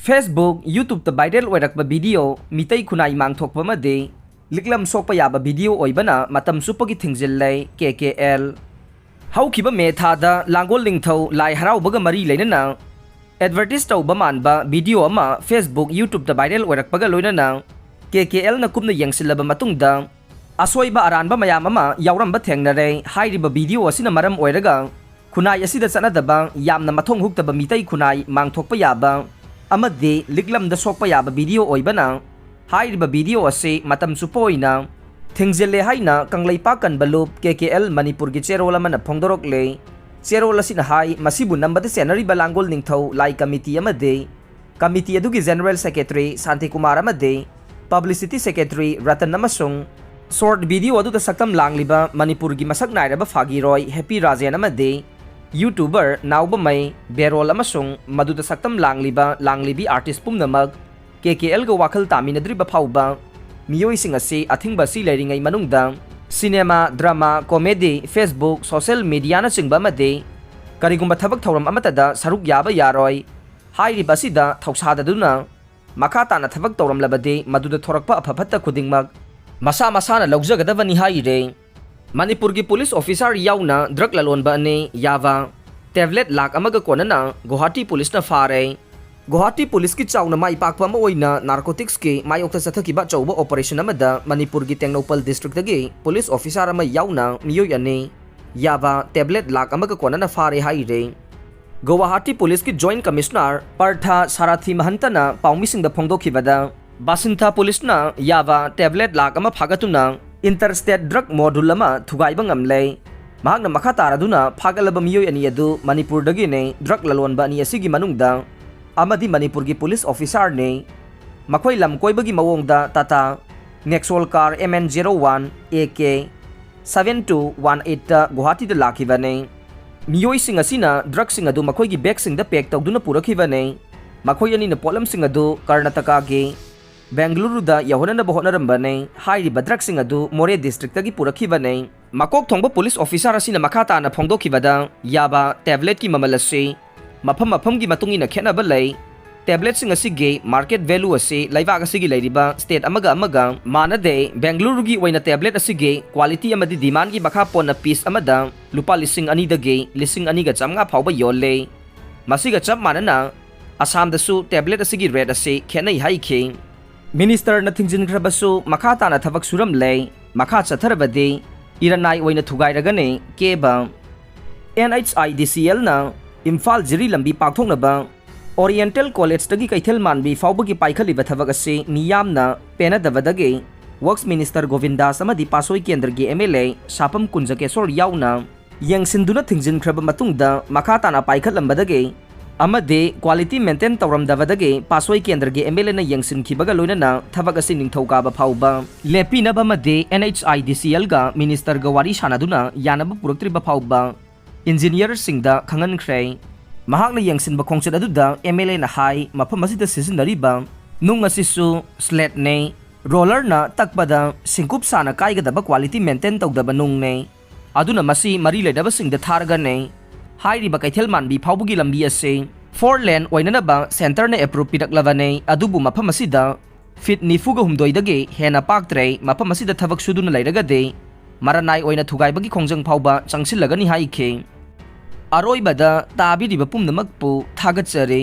Facebook, YouTube ta viral oirakba video mitai khunai mangthokpa made liklam sokpa yaba video oibana matam supagi thingjillai KKL haukiba me thada langol lingthau lai haraubaga mari leinana advertise tauba manba video ama Facebook, YouTube ta viral oirakpaga loinana KKL na kumna yengsilaba matungda asoiba aranba mayam ama yauramba thengnare hairiba video asina maram oiraga khunai asida chanadaba yamna mathong huktaba mitai khunai mangthokpa yaba amade liklam da sokpa yaba video oibana hairiba video ase matam supoina thingzelle haina kanglaipa kan balup KKL Manipur gi cherola mana phongdorok le cherola sina hai masibu nambade senari balangol ningthau lai committee amade committee adu gi general secretary Santi Kumar amade publicity secretary Ratan Namasung short video adu da saktam langliba Manipur gi masak nairaba Phagi Roy Happy Rajan amade YouTuber nauba mai berol amasung maduda saktam langlibi artist pumnamag KKL ga wakal taminadriba phauba miyoi sing ase athingba si leiringai manungda cinema drama comedy Facebook social media na chingba made karigumba thabak thoram amatada saruk yaba yaroi hairi basida thausa duna makata na thabak toram labade maduda thorakpa aphapatta khudingmak masa na lawjagadabani haire Manipur ki police officer yauna drug lalonba ne yava tablet lak amaga konana Guwahati police na fare Guwahati police ki chauna mai pakpa ma oina narcotics ki mayokta sathaki ba chauba operation amada Manipur ki Tengnopal district dagi police officer ama yauna miyoy ane yava tablet lak amaga konana fare haire Guwahati police ki joint commissioner Partha Sarathi Mahantana paumising da phongdokhibada Basintha police na yava tablet lak ama phagatuna interstate drug module ama thugaiba ngamle mahakna makha taraduna phagalaba miyoi ani adu Manipur dagi ne drug lalonba ani asigi manungda amadi Manipur gi police officer ne makhoi lam koibagi mawongda tata Nexol car MN01 AK 7218 ta Guwahati da lakhibane miyoi sing asina drug sing adu makhoi gi bag sing da pack tawduna purakhibane makhoi ani na polam sing adu Karnataka gi Bengaluru da yahona bahonarambane hairi badrak sing adu More district tagi purakhibane makok thongba police officer asina makhata na phongdokhibada yaba tablet ki mamal ase mafam gi matungina khenaba lei tablet sing asige market value ase laiba asigi leiriba state amaga manade Bengaluru gi oina tablet asige quality amadi demand gi makha pona piece amada lupa lising ani dage lising ani ga chamnga phawba yolle masiga chap manana Assam dasu tablet asigi red ase khenai haike Minister na thingjinkhrabasu makhata na thabak suram lei makha chatharabadi iranai oina thugairagane keba NHIDCL na Imphal Jiri lambi pakthoknaba Oriental College tagi kaithel manbi fawbagi paikhaliba thabak ase niyamna penadabadage Works Minister Govindas amadi Pasoi Kendra gi MLA Sapam Kunjakesor yauna yengsinduna thingjinkraba matungda makhata na paikhalambadage amade quality maintain tawramdavadage Pasoi Kendra gi MLA na yengsinkibaga loinana thabak ase ningthokaba phauba lepinaba made NHIDCL ga minister ga wari sanaduna yanaba puraktriba phauba engineer singda khangankhre mahakna yengsinba khongchat aduda MLA na hai mafam asida sisinariba nung asisu slate ne roller na takpada singkup sana kaigadaba quality maintain tawdaba nung ne aduna masi mari ledaba singda tharga ne hairiba kaithel manbi phaubugi lambi ase 4 lane oinanaba center na approve piraklabane adubu mafam asida fit nifuga humdoidage hena paktre mafam asida thabak suduna leiragade maranai oina thugaibagi khongjang phauba changsilagani haike aroibada tabiriba pumnamakpu thagachare